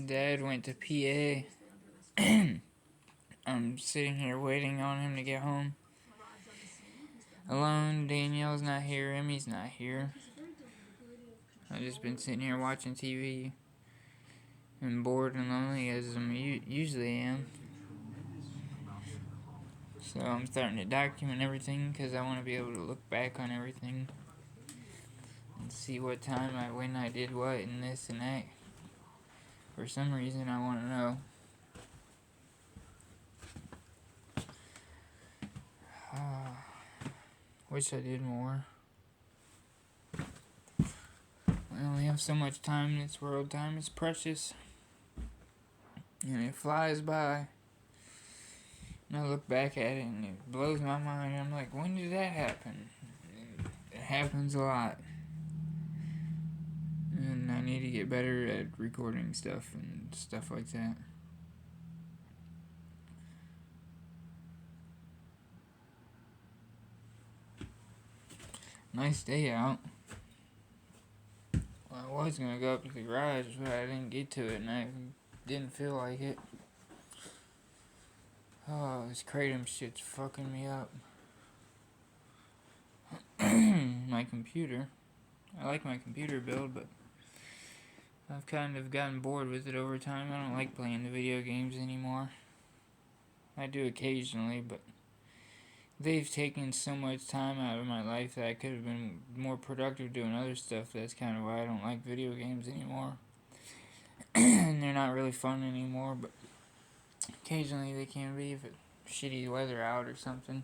Dad went to PA. I'm sitting here waiting on him to get home. Alone, Danielle's not here, Emmy's not here. I've just been sitting here watching TV and bored and lonely as I usually am. So I'm starting to document everything because I want to be able to look back on everything and see what time when I did what and this and that. For some reason I want to know. Wish I did more. We only have so much time in this world. Time is precious. And it flies by. And I look back at it and it blows my mind. I'm like, when did that happen? It happens a lot. And I need to get better at recording stuff and stuff like that. Nice day out. Well, I was going to go up to the garage, but I didn't get to it and I didn't feel like it. Oh, this Kratom shit's fucking me up. My computer. I like my computer build, but I've kind of gotten bored with it over time. I don't like playing the video games anymore. I do occasionally, but they've taken so much time out of my life that I could have been more productive doing other stuff. That's kind of why I don't like video games anymore. And they're not really fun anymore, but occasionally they can be if it's shitty weather out or something.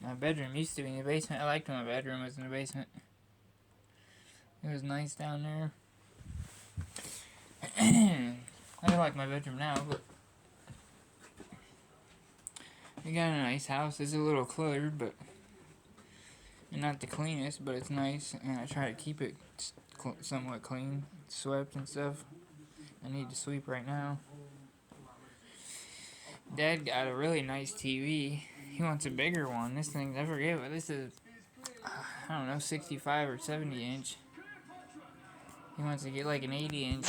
My bedroom used to be in the basement. I liked when my bedroom was in the basement. It was nice down there. I don't like my bedroom now, but we got a nice house. It's a little cluttered, but not the cleanest, but it's nice, and I try to keep it somewhat clean, swept and stuff. I need to sweep right now. Dad got a really nice TV. He wants a bigger one. This thing, I forget what this is. I don't know, 65 or 70 inch. He wants to get like an 80 inch.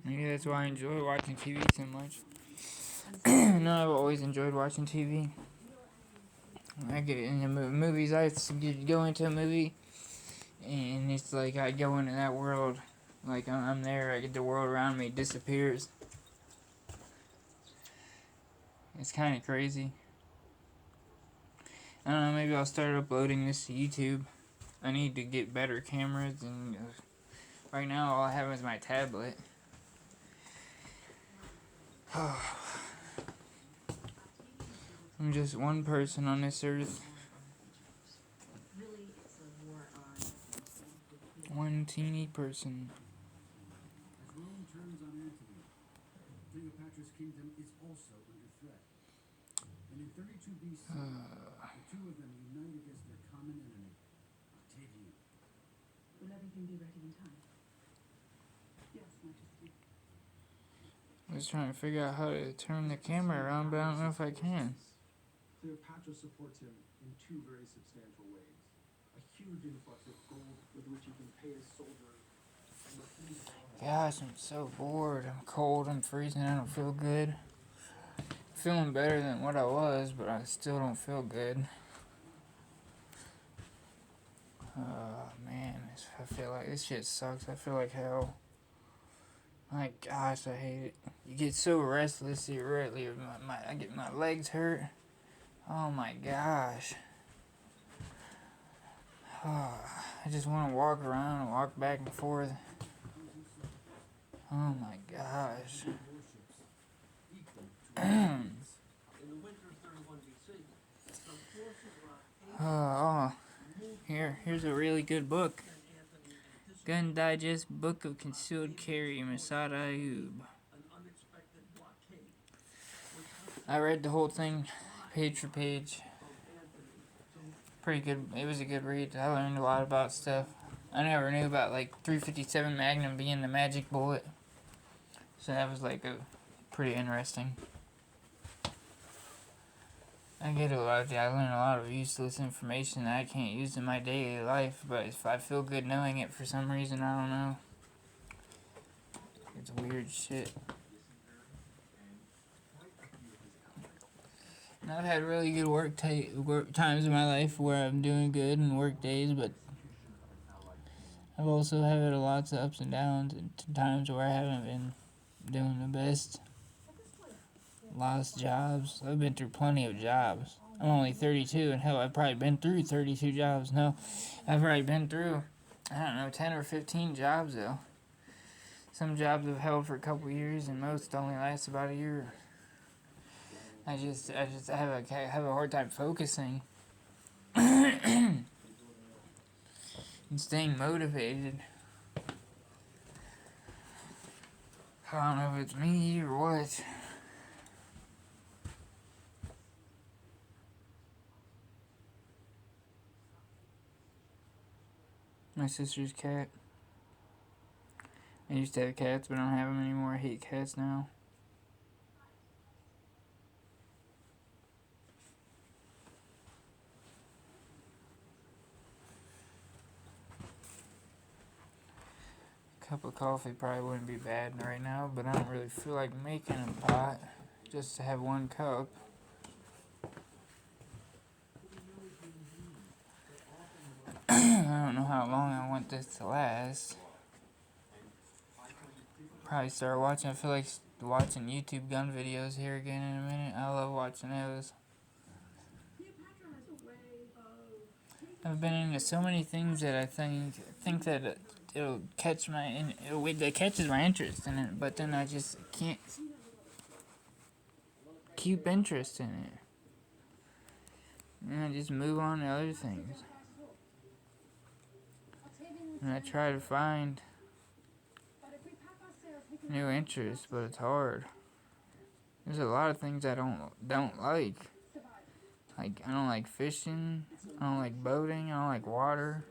Maybe that's why I enjoy watching TV so much. No, I've always enjoyed watching TV. I get into movies. I go into a movie, and it's like I go into that world. Like I'm there. I get the world around me disappears. It's kind of crazy. I don't know. Maybe I'll start uploading this to YouTube. I need to get better cameras, and right now all I have is my tablet. I'm just one person on this earth. One teeny person. As Rome turns on Antony, Cleopatra's kingdom is also under threat. And in 32 BC, the two of them unite against their common enemy, Octavian. Will everything be ready in time? Yes, Majesty. I was trying to figure out how to turn the camera around, but I don't know if I can. Cleopatra supports him in two very substantial ways. A huge influx of gold with which he can pay his soldiers. Gosh, I'm so bored. I'm cold, I'm freezing, I don't feel good. Feeling better than what I was, but I still don't feel good. Oh man, I feel like this shit sucks. I feel like hell. My gosh, I hate it. You get so restless, I get my legs hurt. Oh my gosh. I just want to walk around and walk back and forth. Oh my gosh. Here's a really good book. Gun Digest, Book of Concealed Carry, Masad Ayub. I read the whole thing, page for page. Pretty good. It was a good read. I learned a lot about stuff. I never knew about like 357 Magnum being the magic bullet. So that was like a pretty interesting. I learn a lot of useless information that I can't use in my daily life, but if I feel good knowing it for some reason, I don't know. It's weird shit. And I've had really good work times in my life where I'm doing good and work days, but I've also had lots of ups and downs and times where I haven't been doing the best. Lost jobs. I've been through plenty of jobs. I'm only 32, and hell, I've probably been through 32 jobs. No, I've probably been through, I don't know, 10 or 15 jobs, though. Some jobs have held for a couple years, and most only last about a year. I have a hard time focusing and staying motivated. I don't know if it's me or what. My sister's cat. I used to have cats, but I don't have them anymore. I hate cats now. A cup of coffee probably wouldn't be bad right now, but I don't really feel like making a pot just to have one cup. I don't know how long I want this to last. Probably start watching. I feel like watching YouTube gun videos here again in a minute. I love watching those. I've been into so many things that I think that it'll catch it catches my interest in it, but then I just can't keep interest in it, and I just move on to other things. And I try to find new interests, but it's hard. There's a lot of things I don't like. Like, I don't like fishing, I don't like boating, I don't like water,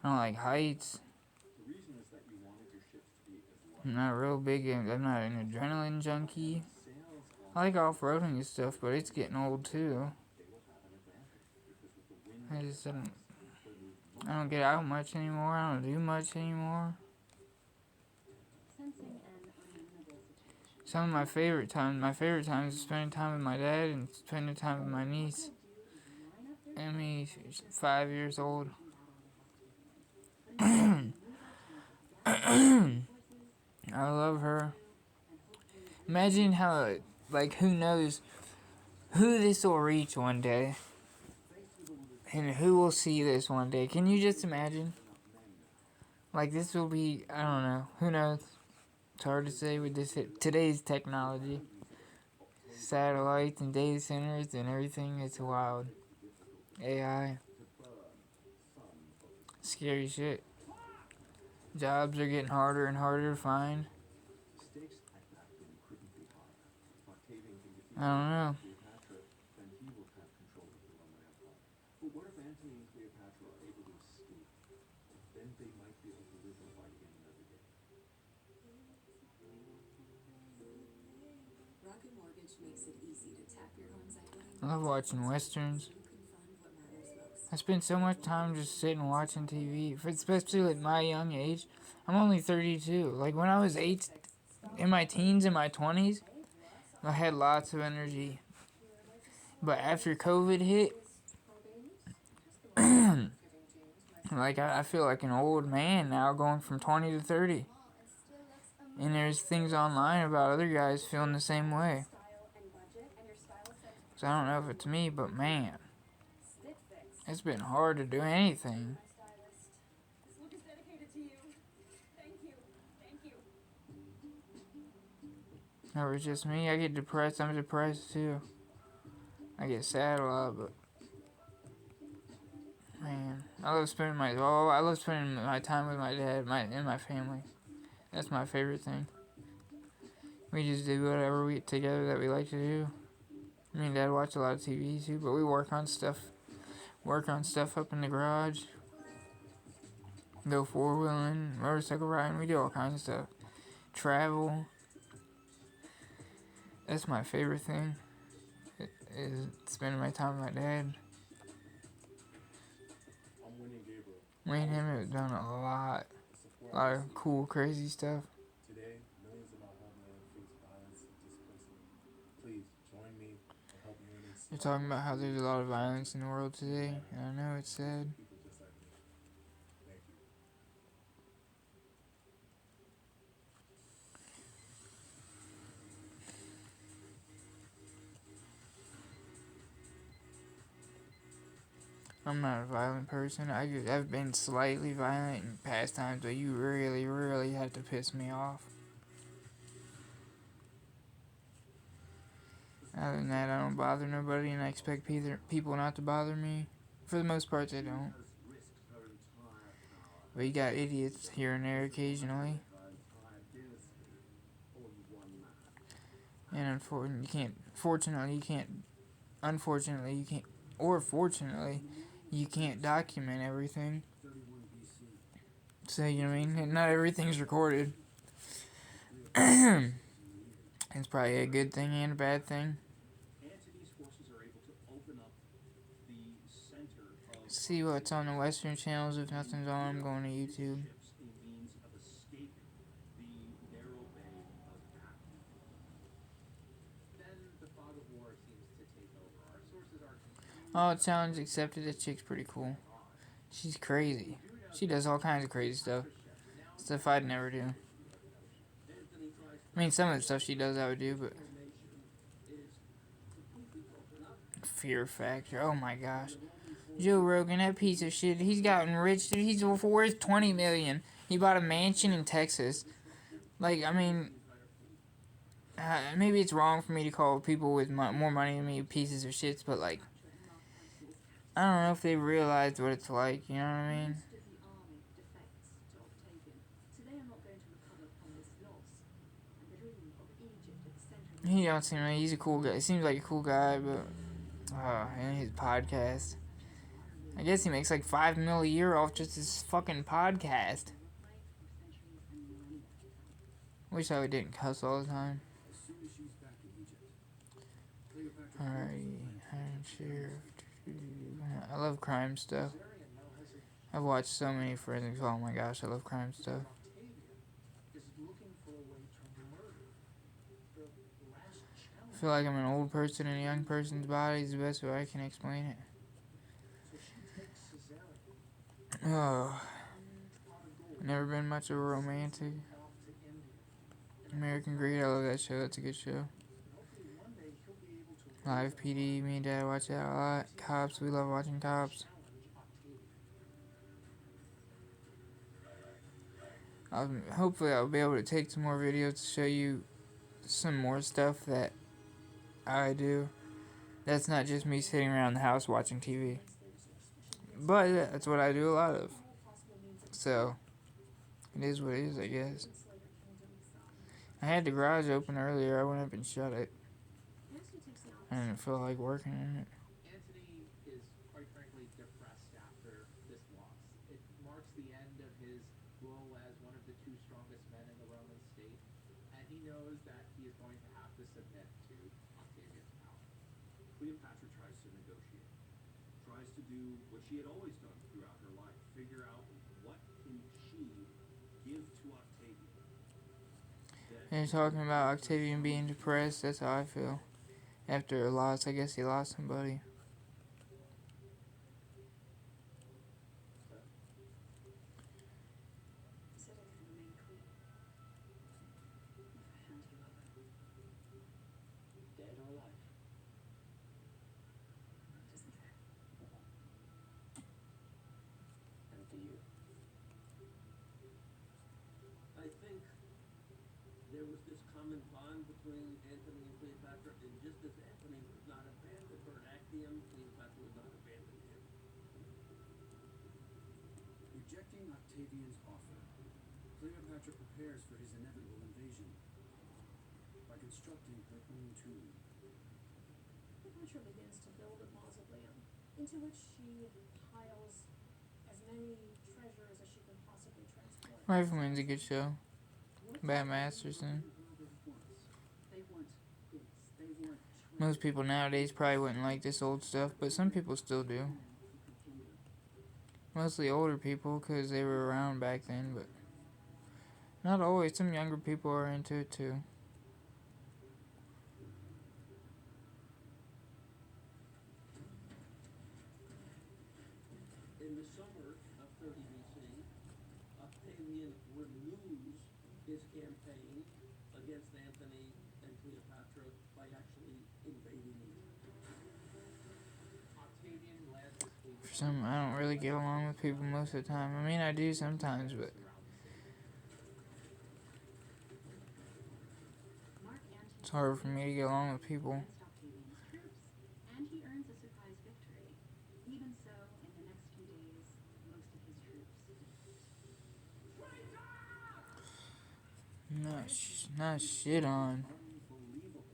I don't like heights. I'm not an adrenaline junkie. I like off-roading and stuff, but it's getting old too. I don't get out much anymore, I don't do much anymore. Some of my favorite times is spending time with my dad and spending time with my niece. Emmy, she's 5 years old. I love her. Imagine how, who knows who this will reach one day. And who will see this one day. Can you just imagine? This will be, I don't know, who knows? It's hard to say with today's technology. Satellites and data centers and everything, it's wild. AI. Scary shit. Jobs are getting harder and harder to find. I don't know. I love watching westerns. I spend so much time just sitting watching TV, especially at my young age. I'm only 32. When I was in my teens and my 20s, I had lots of energy. But after COVID hit, I feel like an old man now going from 20 to 30. And there's things online about other guys feeling the same way. So I don't know if it's me, but man, it's been hard to do anything. Or it's just me. I get depressed. I'm depressed too. I get sad a lot, but man, I love spending my time with my dad and my family. That's my favorite thing. We just do whatever together that we like to do. Me and Dad watch a lot of TV too, but we work on stuff up in the garage. Go 4-wheeling, motorcycle riding, we do all kinds of stuff. Travel. That's my favorite thing. is spending my time with my dad. I'm winning Gabriel. Me and him have done a lot of cool, crazy stuff. Today, millions of our homeland face violence and displacement. Please join me and help unity. You're talking about how there's a lot of violence in the world today, and I know it's sad. People just like me. Thank you. I'm not a violent person. I've been slightly violent in past times, but you really, really have to piss me off. Other than that, I don't bother nobody, and I expect people not to bother me. For the most part, they don't. But you got idiots here and there occasionally. And unfortunately, or fortunately, you can't document everything. 31 BC. So, you know what I mean? And not everything's recorded. It's probably a good thing and a bad thing. Antony's forces are able to open up the center of See what's on the Western channels. If nothing's on, I'm going to YouTube. ships a means of escaping the narrow bay of Acre. Then the fog of war seems to take over. Our sources are confused. All challenge accepted. That chick's pretty cool. She's crazy. She does all kinds of crazy stuff. Stuff I'd never do. I mean, some of the stuff she does I would do, but... Fear Factor. Oh my gosh. Joe Rogan, that piece of shit. He's gotten rich, dude. He's worth $20 million. He bought a mansion in Texas. Like, I mean... maybe it's wrong for me to call people with more money than me pieces of shits, but like... I don't know if they realized what it's like, you know what I mean? Most of the army defects to Octavian. Today I'm not going to recover from this loss. And the dream of Egypt at the center of He don't seem like he's a cool guy. He seems like a cool guy, but and his podcast. I guess he makes like $5 million a year off just his fucking podcast. Wish I didn't cuss all the time. As soon as she's back in Egypt, Cleopatra Alrighty, Iron Sheriff. I love crime stuff. I've watched so many forensics. Oh my gosh, I love crime stuff. Octavian is looking for a way to murder the last challenge. I feel like I'm an old person in a young person's body is the best way I can explain it. So she takes Caesarea Oh, pot of gold never been much of a romantic. off to India. American Greed, I love that show. That's a good show. Hopefully one day he'll be able to Live PD, me and Dad watch that a lot. Cops, we love watching Cops. challenge Octavian. Hopefully I'll be able to take some more videos to show you some more stuff that I do. That's not just me sitting around the house watching TV. But yeah, that's what I do a lot of. So, it is what it is, I guess. I had the garage open earlier. I went up and shut it. I didn't feel like working in it. Antony is, quite frankly, depressed after this loss. It marks the end of his role as one of the two strongest men in the Roman state, and he knows that he is going to have to submit to Octavian's power. Cleopatra tries to negotiate, tries to do what she had always done throughout her life, figure out what can she give to Octavian. They're talking about Octavian being depressed. That's how I feel. After a loss, I guess he lost somebody. He said I could remain queen. If I hand you over. Dead or alive? It isn't fair. And for you? I think there was this common bond between Antony and Cleopatra, and just as Antony would not abandon her at Actium, Cleopatra would not abandon him. Rejecting Octavian's offer, Cleopatra prepares for his inevitable invasion by constructing her own tomb. Cleopatra begins to build a mausoleum into which she piles as many treasures as she can possibly transport. Rifleman's a good show. Bat Masterson. They want goods. They want Most people nowadays probably wouldn't like this old stuff, but some people still do. Mostly older people because they were around back then, but not always. Some younger people are into it too. In the summer of 30 BC, Octavian renews his campaign against Antony and Cleopatra by actually invading Egypt. Octavian led his fleet For some, I don't really get along with people most of the time. I mean, I do sometimes, but around the city. Mark Antony it's hard for me to get along with people. against Octavian's troops, and he earns a surprise victory. Even so, in the next few days, most of his troops Not shit on. Unbelievable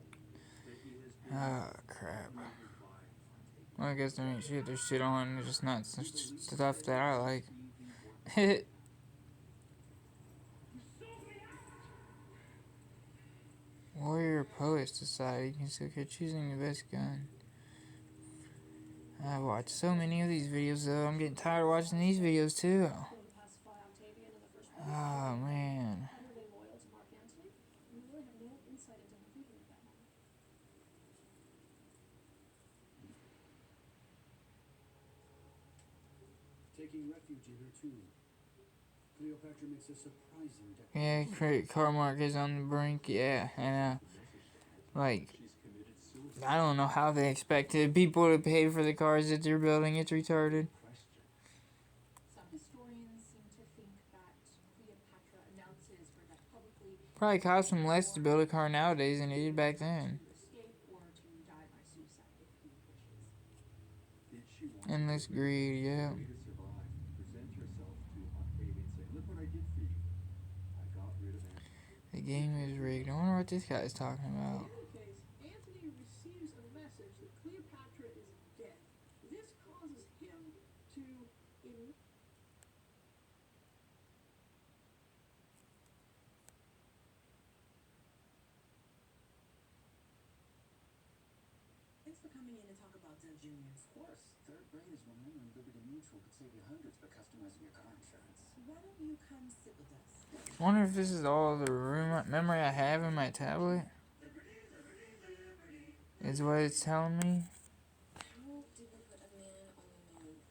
that he has been Ah, crap. by Octavian. Well, I guess there ain't shit. There's shit on. It's just not stuff that I like. Warrior Poet Society. You can still get choosing the best gun. I watched so many of these videos though. I'm getting tired of watching these videos too. Going to pacify Octavian in the first place. Oh man. Utterly loyal to Mark Antony. And we really have no insight into her thinking at that moment. Taking refuge in her tomb, Cleopatra makes a surprising Yeah, declaration. Carmark is on the brink. Yeah, and like, I don't know how they expected people to pay for the cars that they're building. It's retarded. Some historians seem to think that Cleopatra announces or that publicly Probably costs them less to build a car nowadays than it did back then. to escape or to die by suicide if he wishes. Did she want Endless greed, yeah. way to survive? Present yourself to Octavian, say, look what I did for you. I got rid of Antony. The game is rigged. I wonder what this guy's talking about. In any case, Antony receives a message that Cleopatra is dead. This causes him to Thanks for coming in to talk about Dell Juniors. Of course, third grade is when Raymond and Liberty Mutual could save you hundreds by customizing your car insurance. Why don't you come sit with us? Wonder if this is all the memory I have in my tablet. Is what it's telling me. How did we put a man on the moon?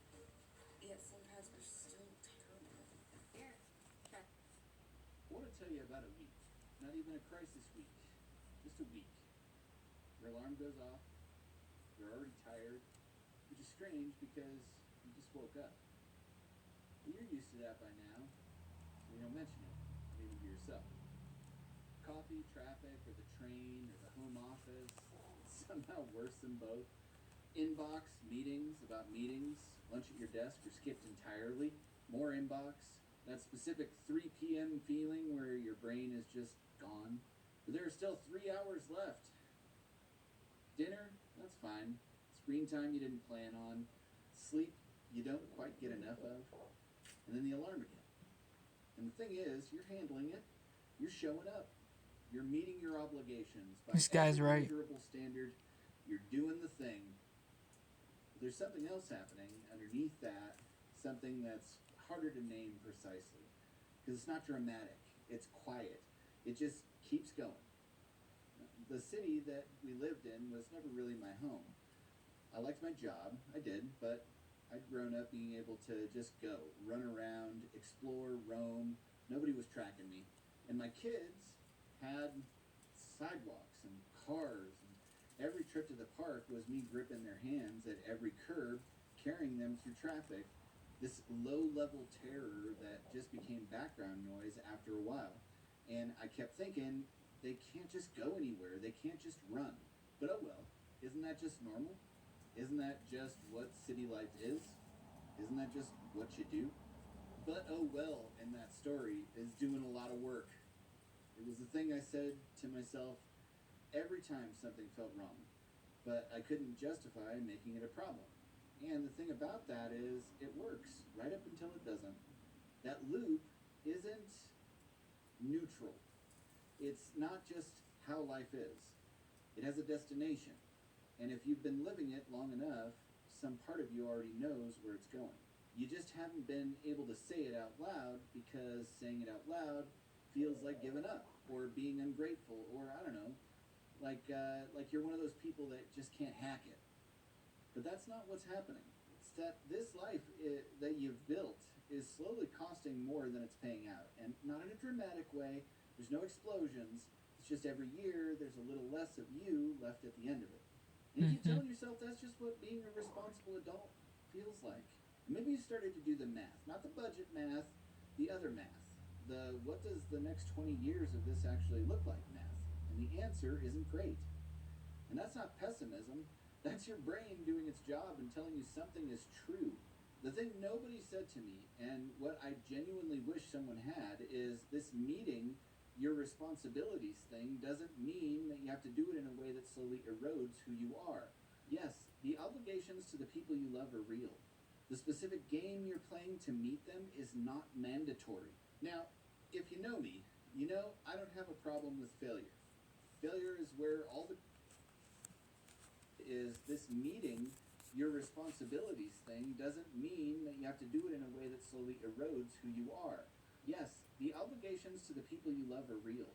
Yet some pads were still terrible. Here, check. I want to tell you about a week. Not even a crisis week. Just a week. Your alarm goes off. You're already tired. Which is strange because you just woke up. But you're used to that by now. So you don't mention it. Maybe to yourself. Coffee, traffic, or the train, or the home office. Somehow worse than both. Inbox, meetings about meetings. Lunch at your desk are skipped entirely. More inbox. That specific 3 p.m. feeling where your brain is just gone. But there are still 3 hours left. Dinner, that's fine. Screen time you didn't plan on. Sleep you don't quite get enough of. And then the alarm again. And the thing is, you're handling it. You're showing up. You're meeting your obligations by This guy's every right. measurable standard. You're doing the thing. But there's something else happening underneath that. Something that's harder to name precisely. Because it's not dramatic. It's quiet. It just keeps going. The city that we lived in was never really my home. I liked my job. I did. But I'd grown up being able to just go. Run around. Explore. Roam. Nobody was tracking me. And my kids had sidewalks and cars, and every trip to the park was me gripping their hands at every curb, carrying them through traffic. This low-level terror that just became background noise after a while. And I kept thinking, they can't just go anywhere. They can't just run. But oh well, isn't that just normal? Isn't that just what city life is? Isn't that just what you do? But oh well, in that story, is doing a lot of work. It was the thing I said to myself every time something felt wrong, but I couldn't justify making it a problem. And the thing about that is, it works right up until it doesn't. That loop isn't neutral. It's not just how life is. It has a destination. And if you've been living it long enough, some part of you already knows where it's going. You just haven't been able to say it out loud because saying it out loud feels like giving up or being ungrateful, or I don't know, like you're one of those people that just can't hack it. But that's not what's happening. It's that this life that you've built is slowly costing more than it's paying out, and not in a dramatic way. There's no explosions. It's just every year there's a little less of you left at the end of it. And you keep telling yourself that's just what being a responsible adult feels like. Maybe you started to do the math, not the budget math, the other math. The what does the next 20 years of this actually look like math? And the answer isn't great. And that's not pessimism. That's your brain doing its job and telling you something is true. The thing nobody said to me, and what I genuinely wish someone had, is this meeting your responsibilities thing doesn't mean that you have to do it in a way that slowly erodes who you are. Yes, the obligations to the people you love are real. The specific game you're playing to meet them is not mandatory. Now, if you know me, you know I don't have a problem with failure. Failure is where all the is this meeting your responsibilities thing doesn't mean that you have to do it in a way that slowly erodes who you are. Yes, the obligations to the people you love are real.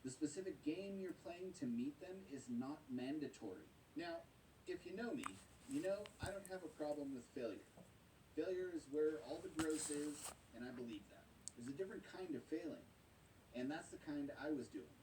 The specific game you're playing to meet them is not mandatory. Now, if you know me, you know I don't have a problem with failure. Failure is where all the growth is, and I believe that. There's a different kind of failing, and that's the kind I was doing.